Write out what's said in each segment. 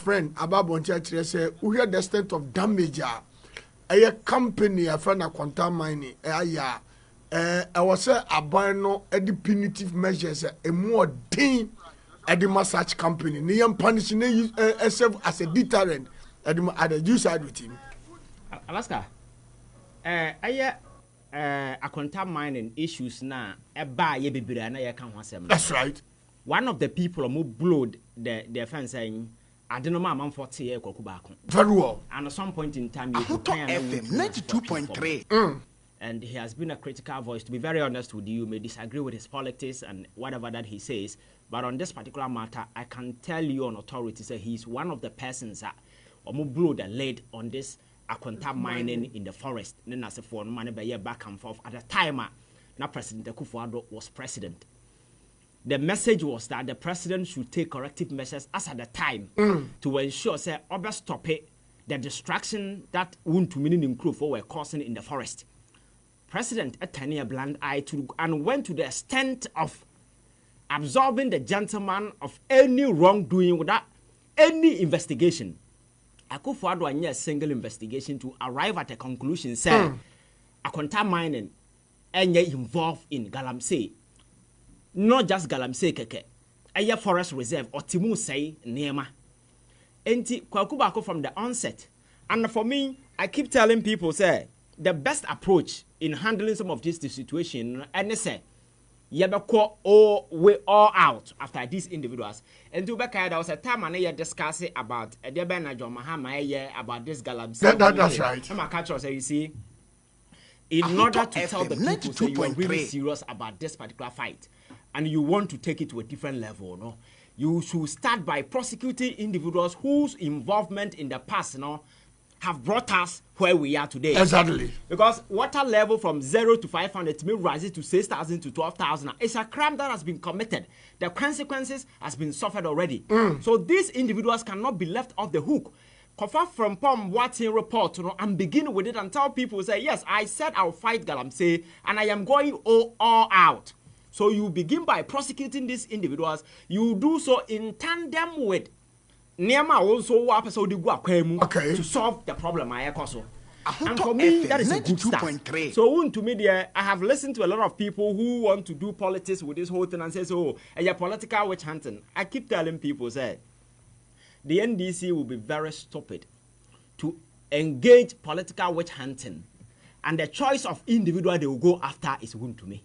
friend about Boncha say we hear the extent of damage a company a friend a quantum mining I was say abano the punitive measures a more din at the massage company near punishing serve as a deterrent at the Jew side with him. Alaska a quantum mining issues now a buy ye be na ye can wasem. That's right. One of the people who blowed the fence saying I don't know, man, 40 years. Very well. And at some point in time, you could FM 92.3. And he has been a critical voice. To be very honest with you, you may disagree with his politics and whatever that he says. But on this particular matter, I can tell you on authority that he's one of the persons that blew the lead on this aquanta mining in the forest. Then as a foreign money by year back and forth at the time, now President Akufo-Addo was president. The message was that the president should take corrective measures as at the time to ensure say others stop it, the distraction that Wontumi in Nkrumah were causing in the forest. President turned a blind eye to and went to the extent of absolving the gentleman of any wrongdoing without any investigation. Akufo-Addo had a single investigation to arrive at a conclusion saying aquanta mining and involved in galamsey. Not just galamsey keke, a forest reserve or Timu say Nema. Enti Kwakubako from the onset. And for me, I keep telling people say the best approach in handling some of this situation and say yebeko all way all out after these individuals. And to back there was a time and I discussing about a debena John Mahama about this galamsey. That's right. I'm a catcher say you see. In order to tell the people say you are really serious about this particular fight and you want to take it to a different level, no, you should start by prosecuting individuals whose involvement in the past, have brought us where we are today. Exactly. Because water level from 0 to 500 may rise to 6,000 to 12,000. It's a crime that has been committed. The consequences has been suffered already. So these individuals cannot be left off the hook. Kofa from Pom Watson report, and begin with it and tell people, say, yes, I said I'll fight galamsey and I am going all out. So you begin by prosecuting these individuals. You do so in tandem with Nema also to solve the problem. And for me, that is a good start. So to me, there, I have listened to a lot of people who want to do politics with this whole thing and says, oh, you're political witch hunting. I keep telling people, say, the NDC will be very stupid to engage political witch hunting. And the choice of individual they will go after is Wontumi.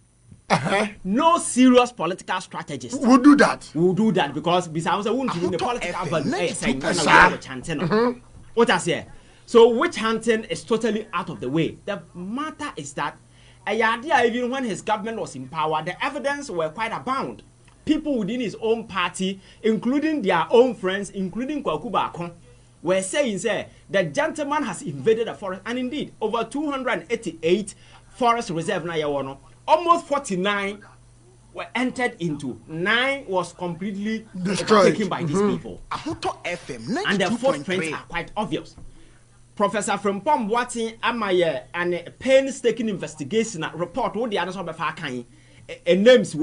No serious political strategist will do that. Will do that because besides Wontumi the political value. What I say? So witch hunting is totally out of the way. The matter is that a idea even when his government was in power, the evidence were quite abound. People within his own party, including their own friends, including Kwakubako, were saying, say, the gentleman has invaded the forest. And indeed, over 288 forest reserve na almost 49 were entered into. 9 was completely destroyed, taken by these people. And the footprints are quite obvious. Professor Frimpong Watson Amaye and a painstaking investigation report what the others of the names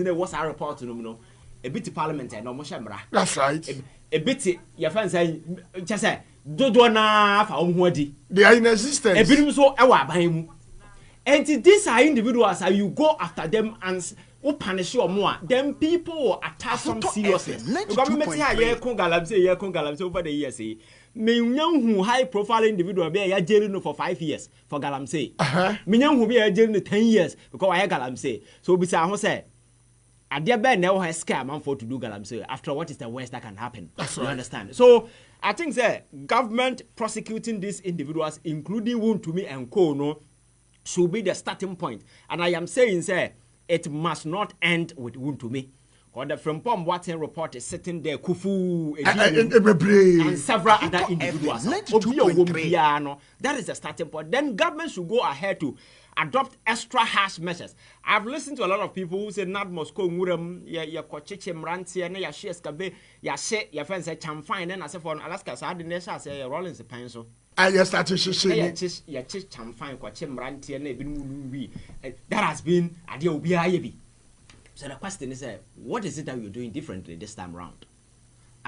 in the what's our report no a bit parliament and no moshambra. That's right. A bit your friends say just say do na fa omhodi. They are in existence. A bit so ewa ban. And these are individuals and you go after them and punish you more. Then people will attach some seriousness. Government here galamsey over the years. Me who high profile individual be a jail for 5 years for galamsey. Me who be a jail 10 years because I galamsey. So bisa say I dear Ben now has scare man for to do galamsey. After what is the worst that can happen? That's you right. Understand? So I think say government prosecuting these individuals, including Wontumi and Co, should be the starting point. And I am saying say it must not end with Wontumi. Or the Frimpong Watson report is sitting there, Kufu, and several other individuals. That is the starting point. Then government should go ahead to adopt extra harsh measures. I've listened to a lot of people who say not Moscow, ya kochiche mranti, and ya shares kabe, ya share, your friends say chamfine, and I say for Alaska, so I didn't say Rollins a pencil. I just started to say, ya chich chamfine, kochim mranti, and that has been a deal be. So the question is, what is it that you're doing differently this time around?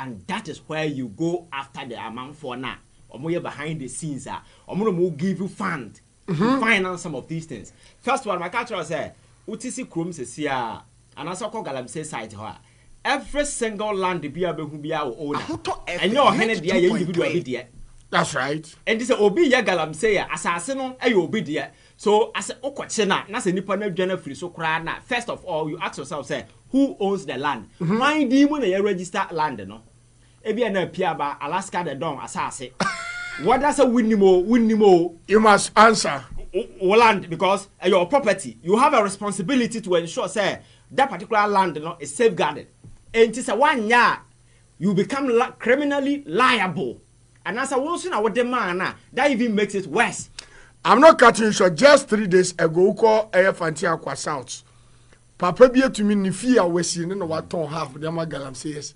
And that is where you go after the amount for now. Or behind the scenes, or more give you fund to finance some of these things. First one, my culture say, Utisi Krum says here, and I saw galamsey site her. Every single land the beer who be our owner. And your hand dear individual be. That's right. And this obi ya galamsey assassin e obi dear. So as okwachena na se nipa na dwana free so kra na first of all you ask yourself say who owns the land? Why do you na register land no? Ebi na pia ba Alaska the don asase. What does a winnimo? You must answer. Land because your property. You have a responsibility to ensure say that particular land is safeguarded. And it's a 1 year you become criminally liable. And as a Wilson our demand that even makes it worse. I'm not cutting you short. Just 3 days ago, call AFNT Aqua South. Papa be to me ni fear we see no what ton half them galamsey yes.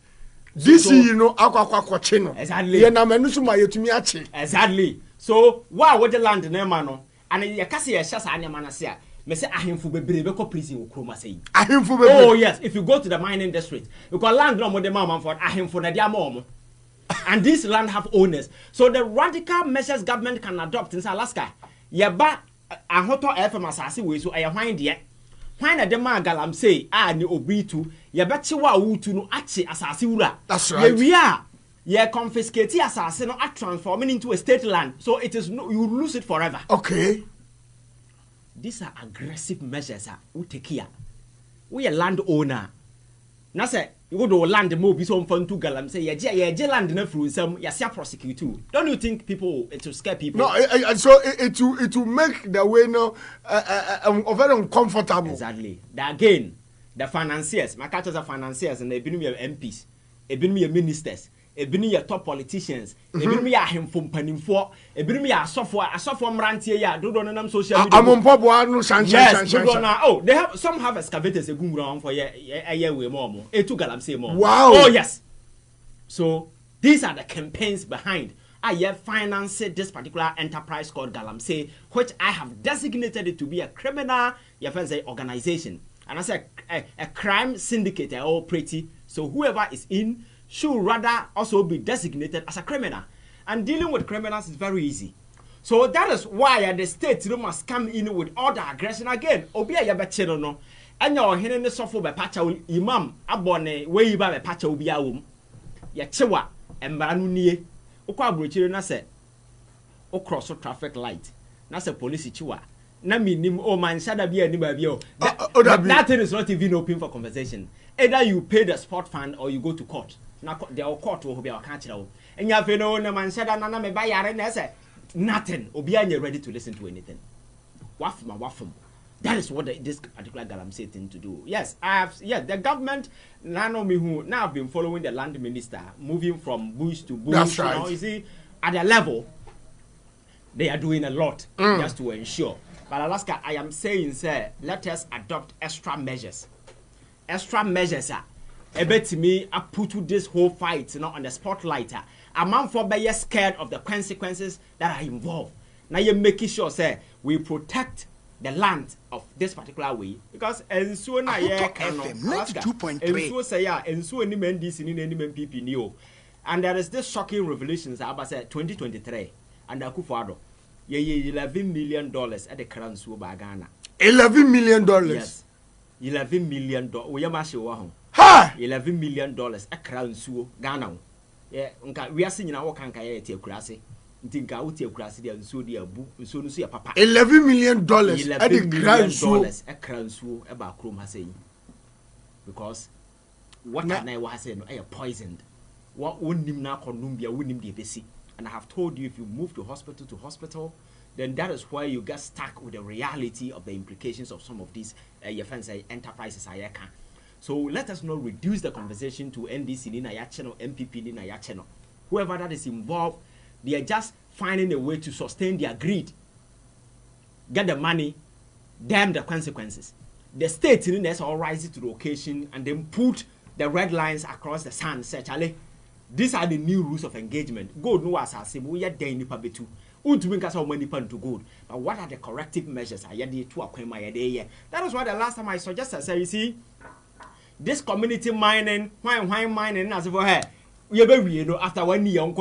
This you know akwa chino. Exactly. Ye na menu so ma yetumi ache. Exactly. So why would the land na ma no? And ye kase ye hya sa na se a me say ahemfo bebrebe ko prison wo kroma say. Ahemfo bebrebe. Oh yes, if you go to the mining district, because land no mo de ma for ahemfo na dia ma omo. And this land have owners. So the radical measures government can adopt in Alaska. Ye ba ahoto FM asase we so e hwan de. Why na dem galamsey ni obi tu ye beche wa wutu no ache asase wura. That's right. Ye confiscate asase no transforming into a state land, so it is no, you lose it forever. Okay. These are aggressive measures we take here. We a land owner. Na say you go to land mo bi so mfa ntu galamsey ye land na fru nsam ya sia prosecute too. Don't you think people it will scare people? No, so it will make the way no very uncomfortable. Exactly. Again, the financiers, my catchers are financiers and they been your MPs, they been your ministers, they been your top politicians, they been your him from panimfo, they been your software mrantie ya do don nam social media. I'm on pop no yes, oh, they have some have excavators a gum round for ye we more. E to galamsey more. Wow. Oh yes. So these are the campaigns behind. I have financed this particular enterprise called Galamsey, which I have designated it to be a criminal organization. And I said a crime syndicate or pretty. So whoever is in should rather also be designated as a criminal. And dealing with criminals is very easy. So that is why the state must come in with all the aggression again. Obi a yabechero no. And your hene ne sofo be pacha imam abone we ba be pacha obi awom. Ye chewa embara no nie. Ukwa brochire na se o cross traffic light na se police chiwa na minim o man shada bia ni ba bia that thing is not even open for conversation. Either you pay the sport fund or you go to court. Na there court wo bia ka kire wo enya fe no na man shada na me ba yare na se nothing obi anya ready to listen to anything. Wafum. That is what this particular galamsey thing to do. Yes, the government now have been following the land minister, moving from bush to bush. That's right. You know, you see, at the level, they are doing a lot just to ensure. But Alaska, I am saying, sir, let us adopt extra measures. Extra measures, sir. A bit to me, I put this whole fight, on the spotlight. A man for be scared of the consequences that are involved. Now you're making sure, sir, we protect the land of this particular way because ensuo na ye can ensuo say ya ensuo ni NDC ni MPP ni o. And there is this shocking revelations about say 2023 and Akufo-Addo ye $11 million at the current suo ba Ghana. $11 million. Yes. $11 million. We yamashi wa ho. Ha! $11 million at current suo Ghana. Yeah, nka we are seeing na wo kan ka ye tie kurase. Ntinka uti akurase dia nsuo dia bu nsuo no so ya papa $11 million at the grand suo a crown suo e ba krom ha say because what can I was say no e poisoned what wonim na konum bia wonim de besi. And I have told you if you move to hospital then that is where you get stuck with the reality of the implications of some of these enterprises I can. So let us not reduce the conversation to NDC ni na ya channel MPP ni na ya channel whoever that is involved. They are just finding a way to sustain their greed. Get the money, damn the consequences. The state in this all rises to the occasion and then put the red lines across the sand. Say, Charlie, these are the new rules of engagement. Gold no as I say, we are day nipa betu. Untumin kasa money pan to gold. But what are the corrective measures? I yadi to acquire my idea. That was why the last time I suggested. Say, you see, this community mining, why mining as for her. after 1 year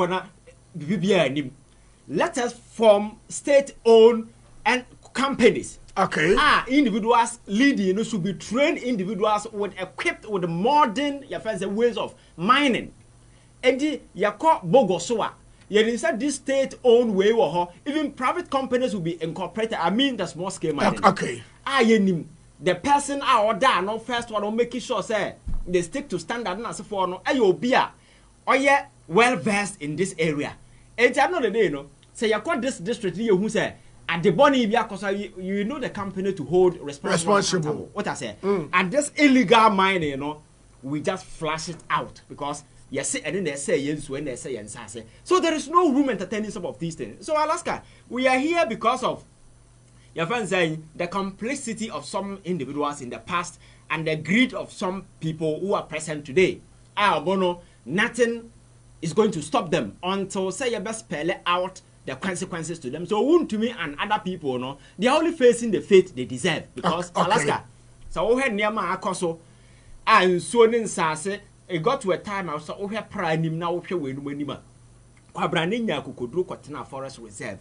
let us form state-owned and companies. Okay. Individuals leading should be trained individuals equipped with modern ways of mining. And Bogosoa. Inside this state-owned way, even private companies will be incorporated. I mean, the small scale mining. Okay. The person no first one making sure say they stick to standard and so for no well versed in this area. And at the end of the day, say you call this district here who say at the bonnie you know the company to hold responsible. What I say? And this illegal mining, we just flash it out because yes, and then they say yes when they say yes. So there is no room entertaining some of these things. So Alaska, we are here because of your friend saying the complexity of some individuals in the past and the greed of some people who are present today. Nothing is going to stop them until say you best spell out the consequences to them. So Wontumi and other people, they are only facing the fate they deserve because Alaska. So we had near my akoso and so in Sase. It got to a time I was so we prime him now. When Quabraninya could Cotina Forest Reserve.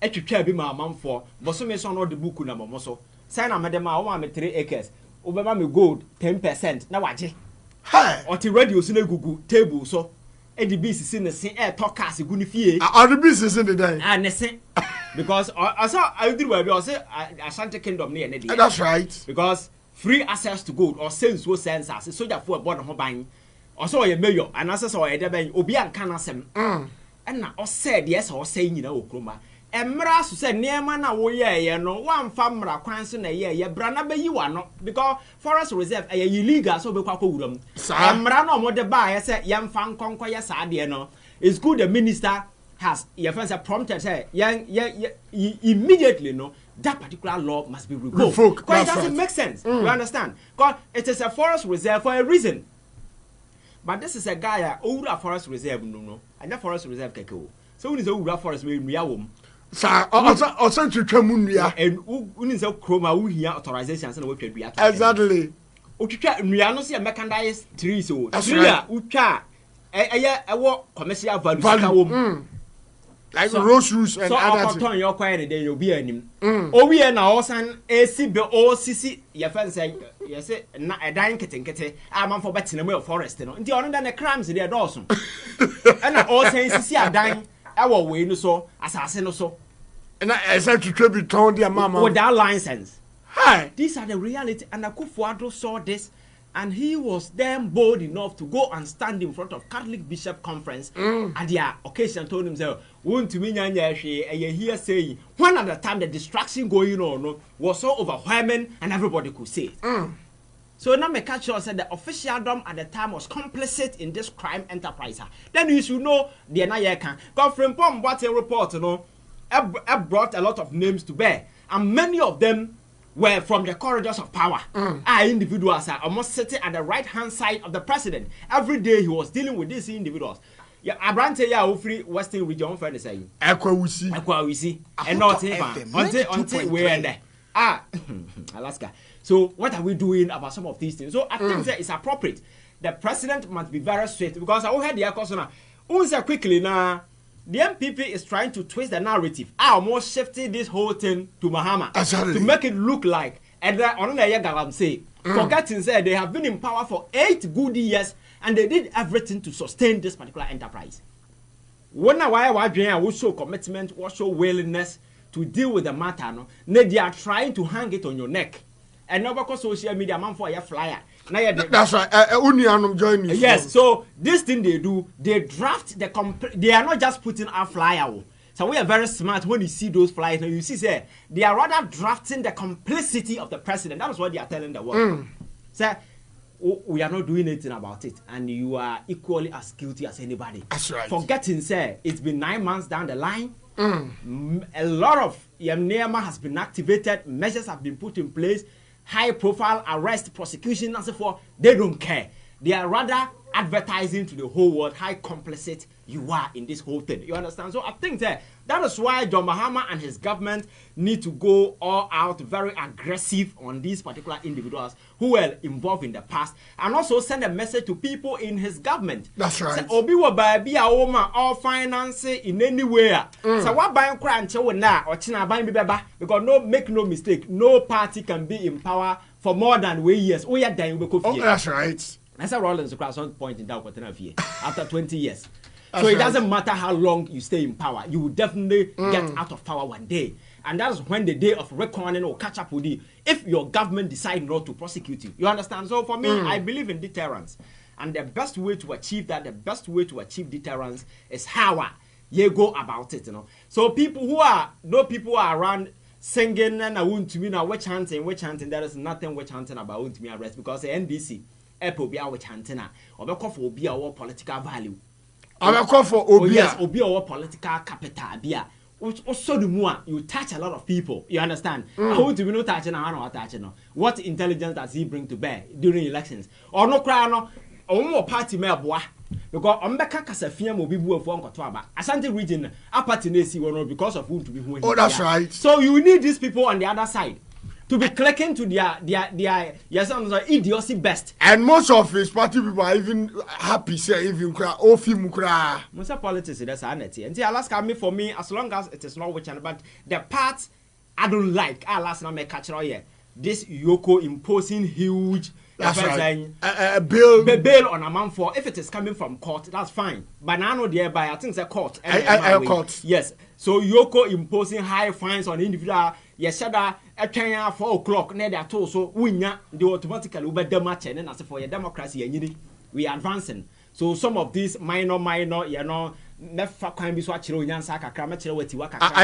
Be my mom for, but so may son of the book number moso. Sign a madam, I want me 3 acres. Over me gold 10%. Now what? Hi, or the radio Google table so. And the beast is in the same air talk as a good fee. Are the business in the day? And because I saw I do where I say Ashanti Kingdom near Neddy. That's right. Because free access to gold or sales will send us so that for a born home buying or so a mayor and as so a debate obian canasem and now said yes or saying Kroma and Mras said near man away one famra quanson a year brana be you are not because forest reserve a illegal so be quacoodum Mrano more the buyer said young fan conquer sadiano it's good the minister has your friends prompted say young immediately that particular law must be revoked. Because it doesn't make sense. You understand? Because it is a forest reserve for a reason. But this is a guy who a forest reserve no. And that forest reserve keko. So when is a forest we reawum. Sir, or sent to Tramunia. And who is a chroma who here authorization and we can react. Exactly. We are not see a mechanized tree so. Ucha a walk commercial value. Like so, rose roofs and other things. So, your quiet day, you'll be a him. Oh, we are now, son, ACB, your friend say, yes, a dying kitten, I'm for betting away of forest, and the honor than the crimes in their Dawson. And I all say, see, I'm dying, our way, no so, assassin or so. And I said to tribute to their mamma without license. Hi, these are the reality, and Akufuado saw this. And he was then bold enough to go and stand in front of Catholic Bishop Conference at their occasion told himself, Wontumi here saying, one at the time the distraction going on was so overwhelming and everybody could see it. So now Mekacho said the officialdom at the time was complicit in this crime enterprise. Then you should know the Nayakan. Because from what a report, brought a lot of names to bear. And many of them were from the corridors of power. Our individuals are almost sitting at the right-hand side of the president. Every day he was dealing with these individuals. Yeah, Abrante ya free Western region friend say. Ekwawisi. And not until we are there. Alaska. So what are we doing about some of these things? So I think that it's appropriate. The president must be very straight because I heard the question. Quickly now. The MPP is trying to twist the narrative. Almost shifting this whole thing to Mahama to make it look like and on the galamsey. Forgetting said they have been in power for 8 good years and they did everything to sustain this particular enterprise. When I will show commitment, will show willingness to deal with the matter. No, they are trying to hang it on your neck. And now because social media man for a flyer. That's right. Join you. Yes. So this thing they do, they draft they are not just putting a flyer. So we are very smart when you see those flyers. You see, say they are rather drafting the complicity of the president. That is what they are telling the world. Say we are not doing anything about it, and you are equally as guilty as anybody. That's right. Forgetting, say it's been 9 months down the line. A lot of Yamnema has been activated. Measures have been put in place. High profile arrest, prosecution, and so forth. They don't care. They are rather advertising to the whole world how complicit you are in this whole thing. You understand? So I think that is why John Mahama and his government need to go all out, very aggressive on these particular individuals who were involved in the past, and also send a message to people in his government. That's right. Obi wa baby a woman all finance in any way. So what buy crunch na or china buy beba, because make no mistake, no party can be in power for more than years. Oh, that's right. That's a Rollins across one point in that after 20 years. So it doesn't matter how long you stay in power, you will definitely get out of power one day. And that's when the day of reckoning will catch up with you if your government decide not to prosecute you. You understand? So for me, I believe in deterrence. And the best way to achieve that, the best way to achieve deterrence is how you go about it. So people who are around singing and Wontumi now witch hunting, there is nothing witch hunting about Wontumi arrest, because the NDC Apple be witch hunting or be for be our political value. For Obi or political capital bia. Also the more you touch a lot of people, you understand? I want to be no touching or touching. What intelligence does he bring to bear during elections? Or no cry no more party me boa. Because Ombeka Kasafia will be for Nkotwaba. Asante region apart in AC because of who to be who. Oh, that's right. So you need these people on the other side to be clicking to their idiocy best. And most of his party people are even happy, say even cry, mukra. Most politics that's anity. And Alaska me for me, as long as it is not which, but the part I don't like, Alaska me catch here. This Yoko imposing huge bail on a man for, if it is coming from court, that's fine. But I know thereby I think it's a court. Court. Yes. So Yoko imposing high fines on individual. Yes, at 4 o'clock, near that so winya they automatically over the match and as for your democracy and we are advancing. So some of these minor, I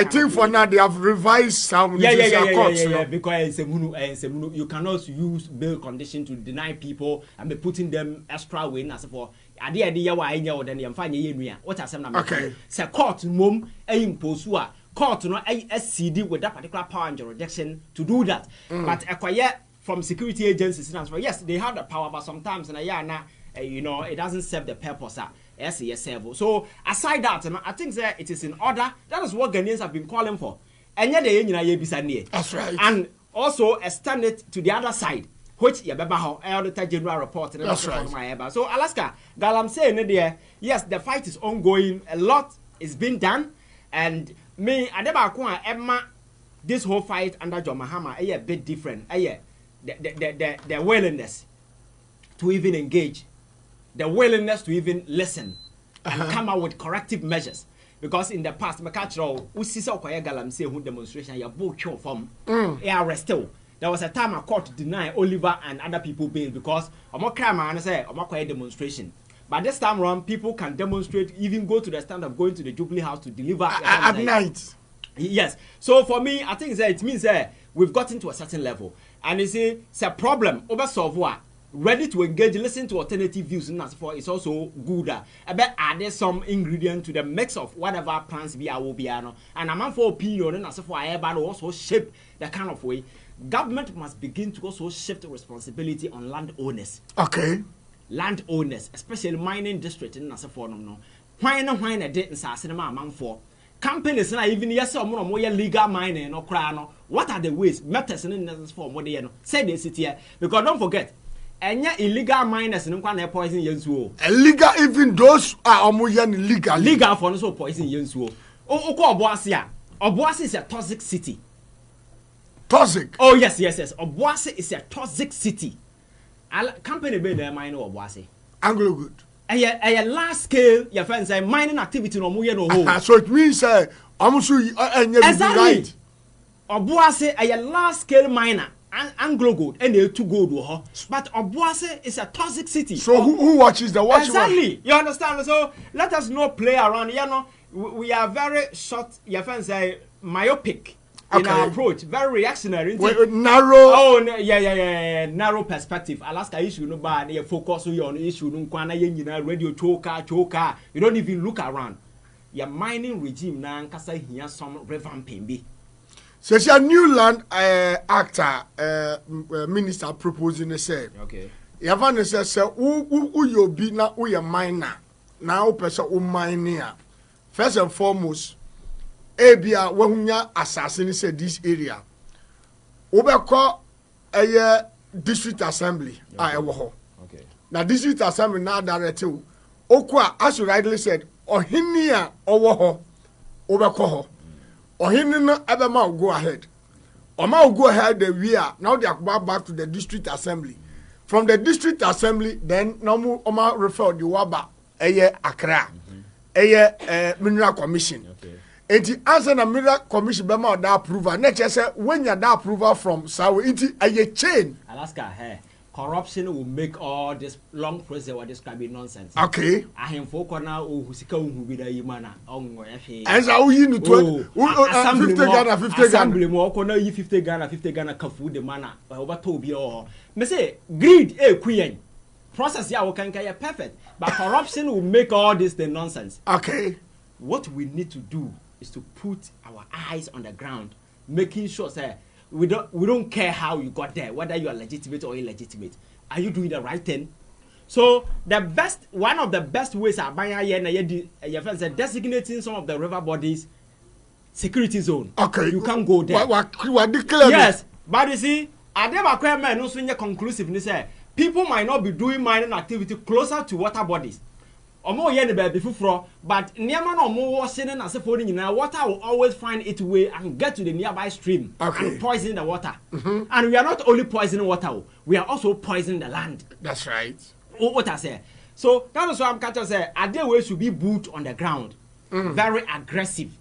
think for now they have revised some courts. Because you cannot use bail condition to deny people and be putting them extra way as for idea why what are some okay. Say court mom impose court no CID with that particular power and jurisdiction to do that. But acquire from security agencies, yes, they have the power, but sometimes it doesn't serve the purpose. So aside that, I think that it is in order. That is what Ghanaians have been calling for. And yet that's right. And also extend it to the other side, which Auditor General report. That's right. So Alaska, galamsey, yes, the fight is ongoing. A lot is being done, and me, Emma, this whole fight under John Mahama is a bit different. The willingness to even engage, the willingness to even listen and come out with corrective measures. Because in the past, we see so quiet galamsey who demonstration, you both from arrested. There was a time a court denied Oliver and other people bail because I'm not crime and say I'm not quiet demonstration. But this time around, people can demonstrate, even go to the stand of going to the Jubilee House to deliver at night. Yes. So for me, I think that it means that we've gotten to a certain level, and it's a problem over solve. Ready to engage, listen to alternative views, and as for it's also good. I bet add some ingredient to the mix of whatever plans will be, and a man for opinion, and as for I also shape the kind of way. Government must begin to also shift responsibility on landowners. Okay. Landowners, especially mining district in Nasaforno. Why a date in Sassinema man for companies and even yes or more legal mining or crown. What are the ways, methods and necessary for what they say they sit here? Because don't forget, and yet illegal miners and poison Yensuo. Illegal, even those are illegal. Legal for no poison Yensuo. Obuasia. Obuasi is a toxic city. Toxic? Oh, yes. Obuasi is a toxic city. Company be there mining Obuasi. Anglo good. A large scale, your friends say mining activity no more no. So it means exactly. Obuasi a large scale miner. Anglo gold and they two gold but Obuasi is a toxic city. So who watches the watch? Exactly. You understand? So let us not play around. We are very short. Your friends say myopic in our approach, very reactionary. Narrow. Oh narrow perspective. Alaska issue no bad. You focus on issue no kwana radio choker. You don't even look around. Your mining regime now kasa here some revamping be. So it's a new land actor minister proposing a say. Okay. Yavane says, who you be na who you miner. Now person who mine first and foremost, Abia wahunya assassin said this area. Ubeko a district assembly. Okay. Now district assembly now directed. Okwa, as you rightly said, Ohinia owoho Ubeko. Ohini no ebema go ahead. Oma will go ahead the year. Now they are back to the district assembly. From the district assembly, then no Oma refer the Waba Eye Accra. Eye Mineral Commission. Okay. And the answer the Mineral Commission bema da approval. Next say when you da approval from Sawe, it a chain. Alaska, hey. Corruption will make all this long process we're describing nonsense. Okay. I am folk now who sika who be the yimana on as I will you 50 Ghana 50 Ghana. Assembly more corner 50 Ghana kafu the mana over to be all. Me say greed queen. Process ya we can perfect. But corruption will make all this the nonsense. Okay. What we need to do is to put our eyes on the ground, making sure say we don't care how you got there, whether you are legitimate or illegitimate. Are you doing the right thing? So one of the best ways are designating some of the river bodies security zone. Okay. You can't go there. Yes, but you see, I never no so conclusive. Say people might not be doing mining activity closer to water bodies. Omo ye ne baby fufuro, but niema no omo washing and asefo ni nyina water will always find its way and get to the nearby stream and poison the water. And we are not only poisoning water, we are also poisoning the land. That's right. What I say. So that is why I'm catching say Ade way should be boot on the ground. Very aggressive.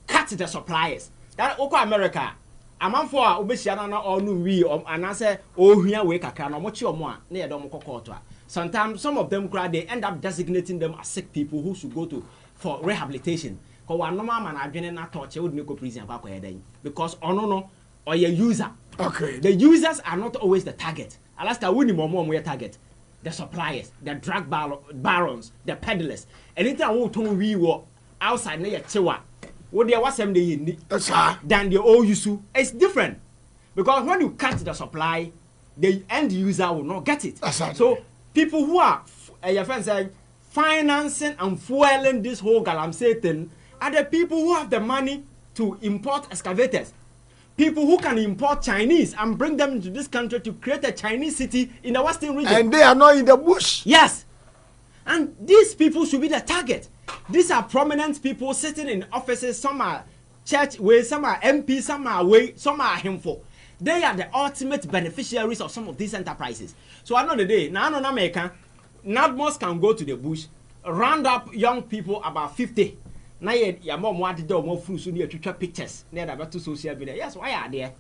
Cut the suppliers. That Oko America. Amanfo a obehia na onu wi anase ohia we kakra na omochi omo a na yedom kokoto a. Sometimes some of them they end up designating them as sick people who should go for rehabilitation. Because one normal man adwene na torture would make a prison because no or your user. Okay. The users are not always the target. Alaska winning more target. The suppliers, the drug barons, the peddlers. Anything we were outside near Chewa. What they was them they than the old user. It's different. Because when you cut the supply, the end user will not get it. So people who are your friends say financing and fueling this whole galamsey thing are the people who have the money to import excavators. People who can import Chinese and bring them into this country to create a Chinese city in the western region. And they are not in the bush. Yes. And these people should be the target. These are prominent people sitting in offices. Some are church way, some are MP, some are way, some are handful. They are the ultimate beneficiaries of some of these enterprises. So at the end of the day, now in America, NADMOS can go to the bush, round up young people about 50. Now your mom wanted to do more fruits near to pictures near about to social media. Yes, why are there?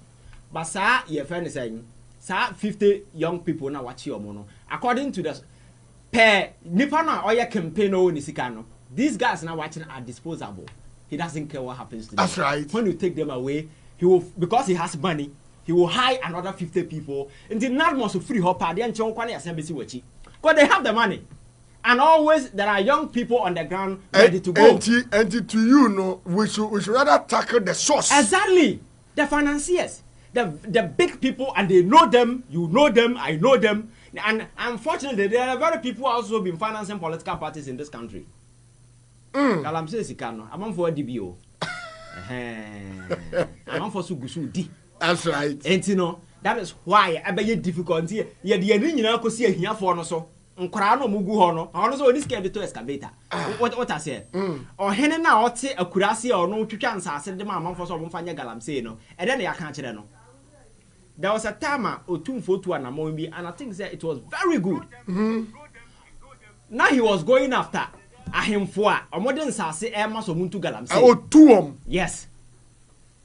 But sir, your friend is saying, sir, 50 young people now watch your mono. According to the per Nipana or your campaign on Nisikano, these guys now watching are disposable. He doesn't care what happens to them. That's right. When you take them away, he will, because he has money, he will hire another 50 people until NADMOS free hopper. Because they have the money. And always there are young people on the ground ready to go. And to you know, we should rather tackle the source. Exactly. The financiers. The big people, and they know them, you know them, I know them. And unfortunately, there are very people who also been financing political parties in this country. Galamsey Sikano. I'm for DBO. I'm for Sugusu. That's right. And you know, that is why I bet you difficulty. Yeah, the engineer could see here for no so. Nkrano mugu hono. Hono so this can to excavator. What I say? Or hene na ote akurasi or no twitwa nsase de ma manfo so mfanya galamsey no. And then they are catch no. There was a time Otumfo to an bi, and I think that it was very good. Now he was going after ahemfo a modern nsase e ma so muntu galamsey. Otuom. Yes.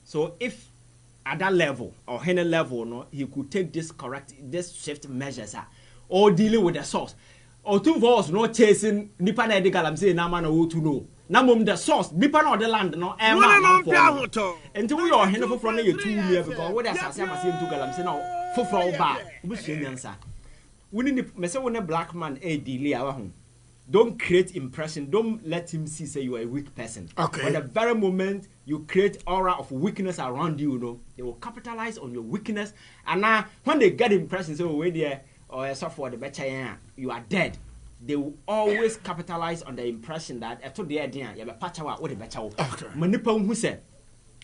So if at that level or any level, no, he could take this shift measures or dealing with the source. Or two was not chasing Nipa na de galamsey na man o to know. Na mum the source, Nipa na the land no e ma for. Until we are hen from na you 2 years because what as say am say to galamsey na foforo ba. Obusu nyansa. We need me say when a black man e delay our home. Don't create impression. Don't let him see say you are a weak person. Okay. At the very moment you create aura of weakness around you, they will capitalize on your weakness. And now when they get impression, say, oh, wait there, or a software the better you are dead. They will always capitalize on the impression that after the idea you have a patch out what the better. Manipa who said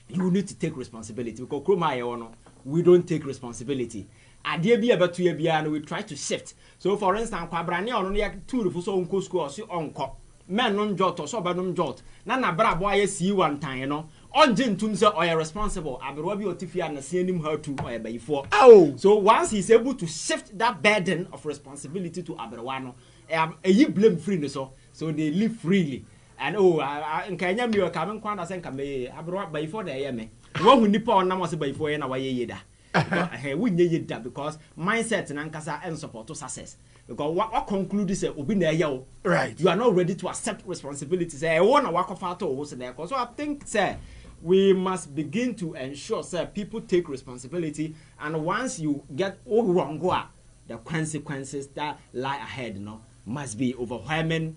you need to take responsibility because we don't take responsibility. Idea be about 2 years and we try to shift. So for instance, Kwabrani only like 2 for so uncle school or so uncle. Men non jot or so bad non jot. Nana bra boy see one time, you know. On Jin Tumsa or responsible. I will be Otifia and seeing him her to or before. Oh, so once he's able to shift that burden of responsibility to Aberwano, you blame free so they live freely. And in Kenya, you are coming quite as I brought by before the me. One who nip on was before and away yeda. We need that because mindset and ankasa and support to success. Because what conclude is right. You are not ready to accept responsibility. Say I want to work off out there. So I think say we must begin to ensure say people take responsibility, and once you get all wrong, the consequences that lie ahead, must be overwhelming,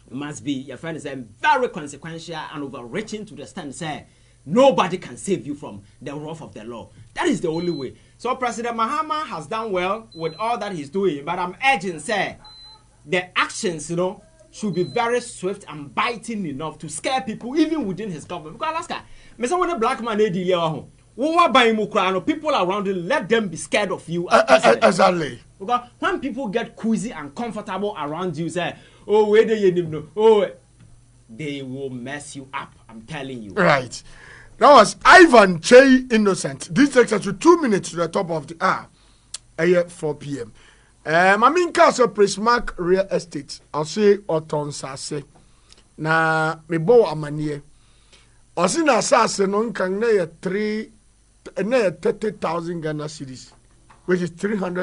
must be your friend is very consequential and overreaching to the extent say nobody can save you from the wrath of the law. That is the only way. So President Mahama has done well with all that he's doing, but I'm urging, say, the actions, should be very swift and biting enough to scare people, even within his government. Because Alaska, when a black man people around you, let them be scared of you. Exactly. Because when people get queasy and comfortable around you, say, oh, where do you know? Oh, they will mess you up. I'm telling you. Right. That was Ivan Che Innocent. This takes us to 2 minutes to the top of the hour. 4 p.m. I mean, Castle Prismark Real Estate. I'll say Oton Sase. Na me bo amanie. I'll see na Sase non can 30,000 Ghana cedis, which is 300.